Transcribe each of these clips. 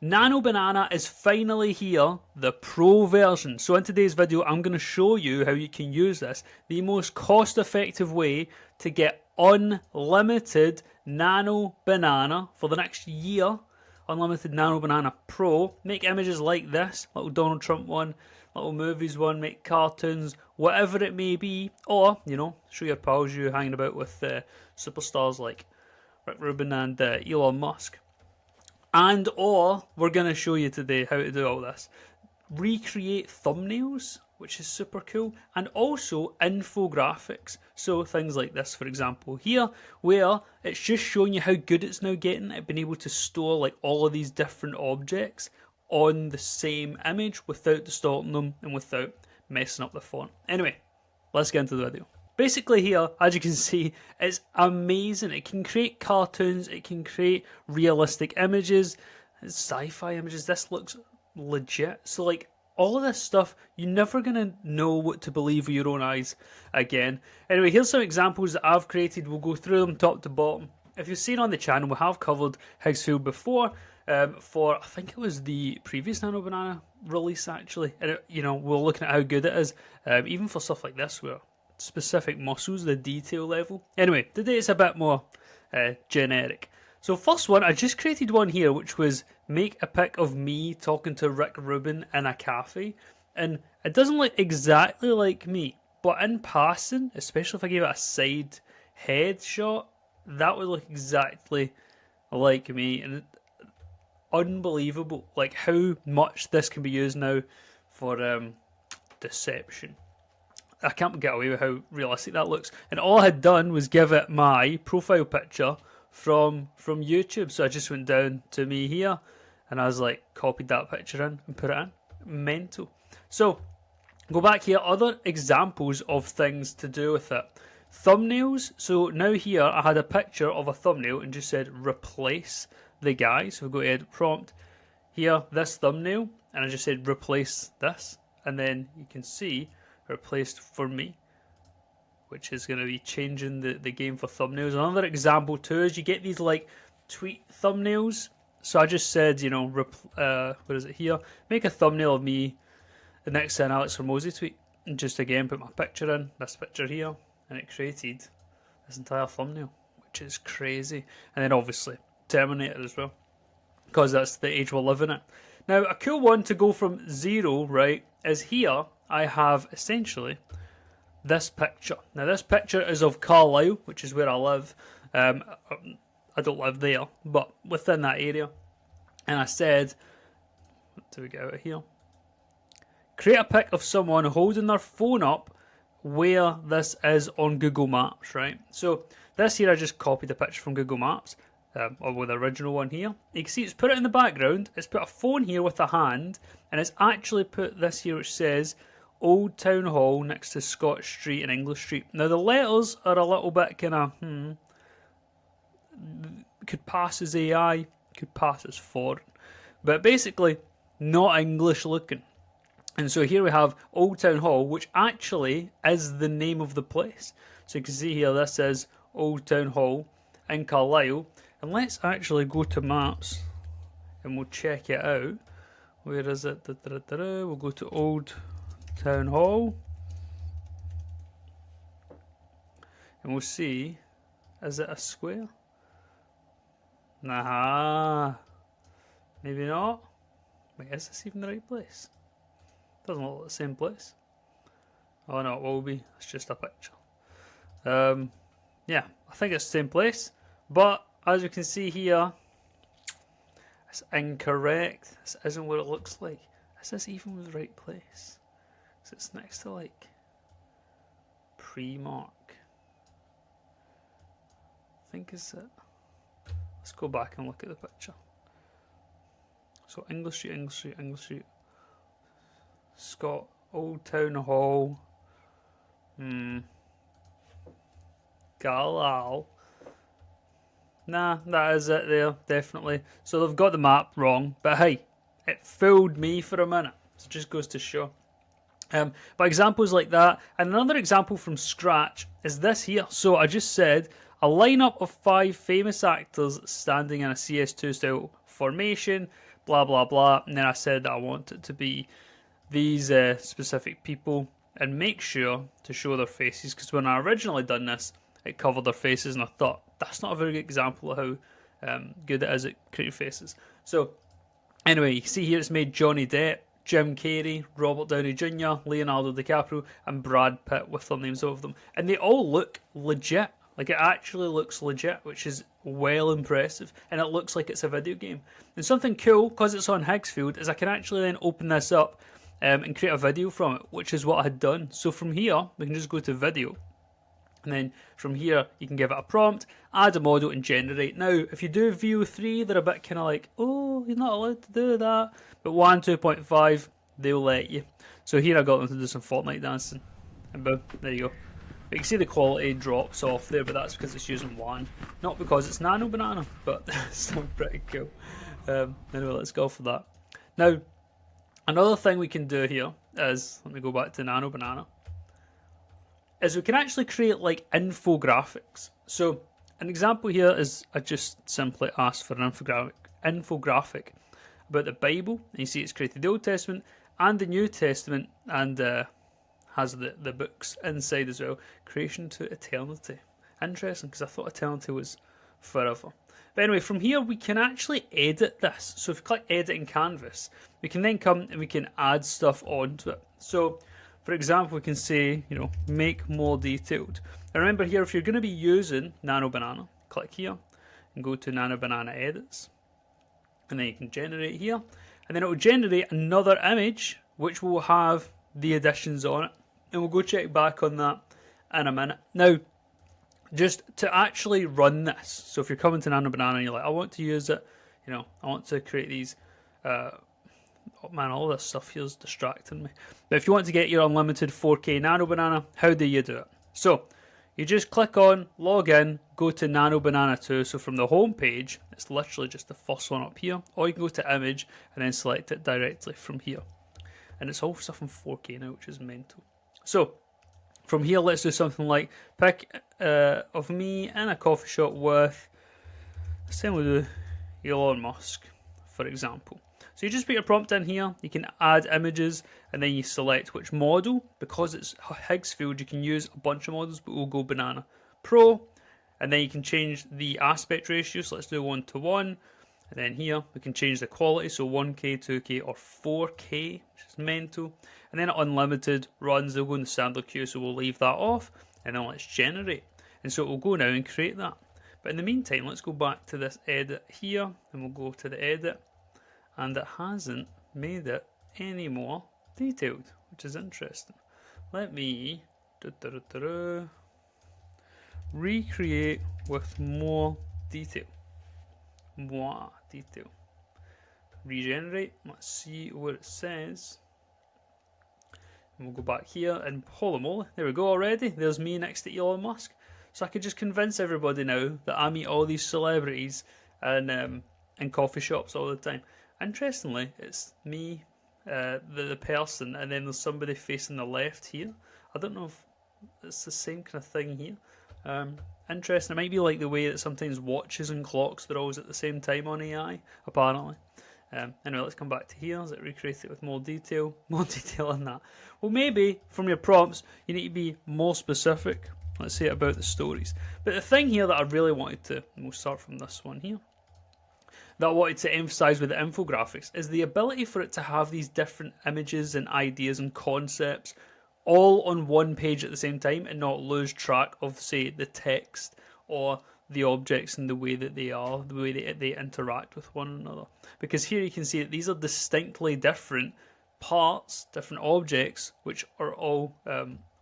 Nano Banana is finally here, the Pro version. So in today's video, I'm going to show you how you can use this, the most cost-effective way to get unlimited Nano Banana for the next year. Unlimited Nano Banana Pro. Make images like this, little Donald Trump one, little movies one, make cartoons, whatever it may be. Or, you know, show your pals you hanging about with superstars like Rick Rubin and Elon Musk. And or we're going to show you today how to do all this. Recreate thumbnails, which is super cool, and also infographics. So things like this, for example, here, where it's just showing you how good it's now getting at being able to store like all of these different objects on the same image without distorting them and without messing up the font. Anyway, let's get into the video. Basically here, as you can see, it's amazing. It can create cartoons, it can create realistic images, sci-fi images. This looks legit. So like all of this stuff, you're never going to know what to believe with your own eyes again. Anyway, here's some examples that I've created. We'll go through them top to bottom. If you've seen on the channel, we have covered Higgsfield before for, I think it was the previous Nano Banana release actually. And it, you know, we're looking at how good it is, even for stuff like this where specific muscles, the detail level. Anyway, today it's a bit more generic. So first one, I just created one here which was make a pic of me talking to Rick Rubin in a cafe, and it doesn't look exactly like me, but in passing, especially if I gave it a side head shot, that would look exactly like me. And unbelievable like how much this can be used now for deception. I can't get away with how realistic that looks. And all I had done was give it my profile picture from YouTube. So I just went down to me here and I was like, copied that picture in and put it in. Mental. So go back here, other examples of things to do with it. Thumbnails. So now here I had a picture of a thumbnail and just said replace the guy. So we go to edit prompt. Here, this thumbnail, and I just said replace this. And then you can see replaced for me, which is going to be changing the game for thumbnails. Another example too is you get these like tweet thumbnails. So I just said, you know, what is it here? Make a thumbnail of me the next to an Alex Hormozy tweet, and just again put my picture in, this picture here, and it created this entire thumbnail, which is crazy. And then obviously Terminator as well, because that's the age we're living in. Now a cool one to go from zero, right, is here. I have essentially this picture. Now this picture is of Carlisle, which is where I live. I don't live there, but within that area. And I said, what do we get out of here? Create a pic of someone holding their phone up where this is on Google Maps, right? So this here I just copied the picture from Google Maps, or with the original one here. You can see it's put it in the background. It's put a phone here with a hand, and it's actually put this here which says Old Town Hall next to Scott Street and English Street. Now the letters are a little bit kind of, could pass as AI, could pass as foreign, but basically not English looking. And so here we have Old Town Hall, which actually is the name of the place. So you can see here this is Old Town Hall in Carlisle. And let's actually go to maps and we'll check it out. Where is it? We'll go to Old Town Hall and we'll see, is it a square? Nah, maybe not. Wait, is this even the right place? Doesn't look like the same place. Oh no, it will be. It's just a picture. Yeah, I think it's the same place, but as you can see here, it's incorrect. This isn't what it looks like. Is this even the right place? So it's next to like Primark. I think is it. Let's go back and look at the picture. So English Street, English Street, English Street, Scott, Old Town Hall, Carlisle. Nah, that is it there, definitely. So they've got the map wrong, but hey, it fooled me for a minute. So it just goes to show. But examples like that, and another example from scratch is this here. So I just said a lineup of 5 famous actors standing in a CS2 style formation. blah blah blah, and then I said that I want it to be these specific people, and make sure to show their faces, because when I originally done this, it covered their faces, and I thought that's not a very good example of how good it is at creating faces. So anyway, you can see here it's made Johnny Depp, Jim Carrey, Robert Downey Jr., Leonardo DiCaprio, and Brad Pitt with their names over them, and they all look legit. Like, it actually looks legit, which is well impressive, and it looks like it's a video game. And something cool, because it's on Higgsfield, is I can actually then open this up and create a video from it, which is what I had done. So from here, we can just go to video, and then from here, you can give it a prompt, add a model, and generate. Now, if you do VO3, they're a bit kind of like, oh, you're not allowed to do that. But 1, 2.5, they'll let you. So here I got them to do some Fortnite dancing, and boom, there you go. But you can see the quality drops off there, but that's because it's using WAN, not because it's Nano Banana, but it's still pretty cool. Anyway, let's go for that. Now, another thing we can do here is, let me go back to Nano Banana, is we can actually create like infographics. So an example here is I just simply asked for an infographic about the Bible, and you see it's created the Old Testament and the New Testament, and has the books inside as well. Creation to eternity. Interesting, because I thought eternity was forever. But anyway, from here we can actually edit this. So if you click edit in Canvas, we can then come and we can add stuff onto it. So for example, we can say, you know, make more detailed. Now remember here, if you're going to be using Nano Banana, click here and go to Nano Banana Edits. And then you can generate here. And then it will generate another image which will have the additions on it. And we'll go check back on that in a minute. Now, just to actually run this, so if you're coming to Nano Banana and you're like, I want to use it, you know, I want to create these, oh man, all this stuff here is distracting me. But if you want to get your unlimited 4K Nano Banana, how do you do it? So, you just click on, log in, go to Nano Banana 2. So from the home page, it's literally just the first one up here. Or you can go to image and then select it directly from here. And it's all stuff in 4K now, which is mental. So, from here, let's do something like pic of me in a coffee shop with, say we'll do Elon Musk, for example. So you just put your prompt in here, you can add images, and then you select which model. Because it's Higgsfield, you can use a bunch of models, but we'll go Banana Pro. And then you can change the aspect ratio, so let's do 1:1. And then here, we can change the quality, so 1K, 2K, or 4K, which is mental. And then unlimited runs, they'll go in the standard queue, so we'll leave that off. And then let's generate. And so it will go now and create that. But in the meantime, let's go back to this edit here, and we'll go to the edit. And it hasn't made it any more detailed, which is interesting. Let me recreate with more detail. More detail. Regenerate. Let's see what it says. And we'll go back here and holy moly, there we go already. There's me next to Elon Musk. So I could just convince everybody now that I meet all these celebrities and in coffee shops all the time. Interestingly, it's me, the person, and then there's somebody facing the left here. I don't know if it's the same kind of thing here. Interesting. It might be like the way that sometimes watches and clocks, they're always at the same time on AI, apparently. Anyway, let's come back to here. Let's recreate it with more detail. More detail on that. Well, maybe from your prompts, you need to be more specific. Let's say about the stories. But the thing here that I really wanted to, and we'll start from this one here, that I wanted to emphasize with the infographics is the ability for it to have these different images and ideas and concepts all on one page at the same time and not lose track of, say, the text or the objects and the way that they are, the way they interact with one another. Because here you can see that these are distinctly different parts, different objects, which are all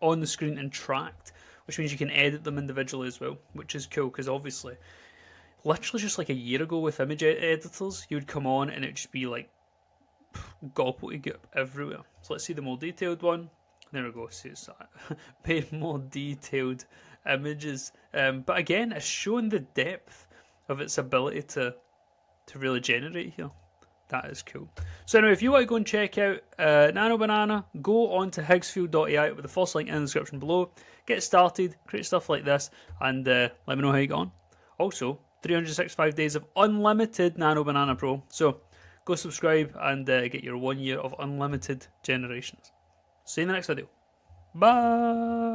on the screen and tracked, which means you can edit them individually as well, which is cool because obviously, literally just like a year ago with image editors, you would come on and it'd just be like gobbledygook everywhere. So let's see the more detailed one. There we go, see it's paid more detailed images. But again, it's showing the depth of its ability to really generate here. That is cool. So anyway, if you want to go and check out Nano Banana, go on to higgsfield.ai with the first link in the description below. Get started, create stuff like this, and let me know how you get on. Also, 365 days of unlimited Nano Banana Pro. So go subscribe and get your 1 year of unlimited generations. See you in the next video. Bye.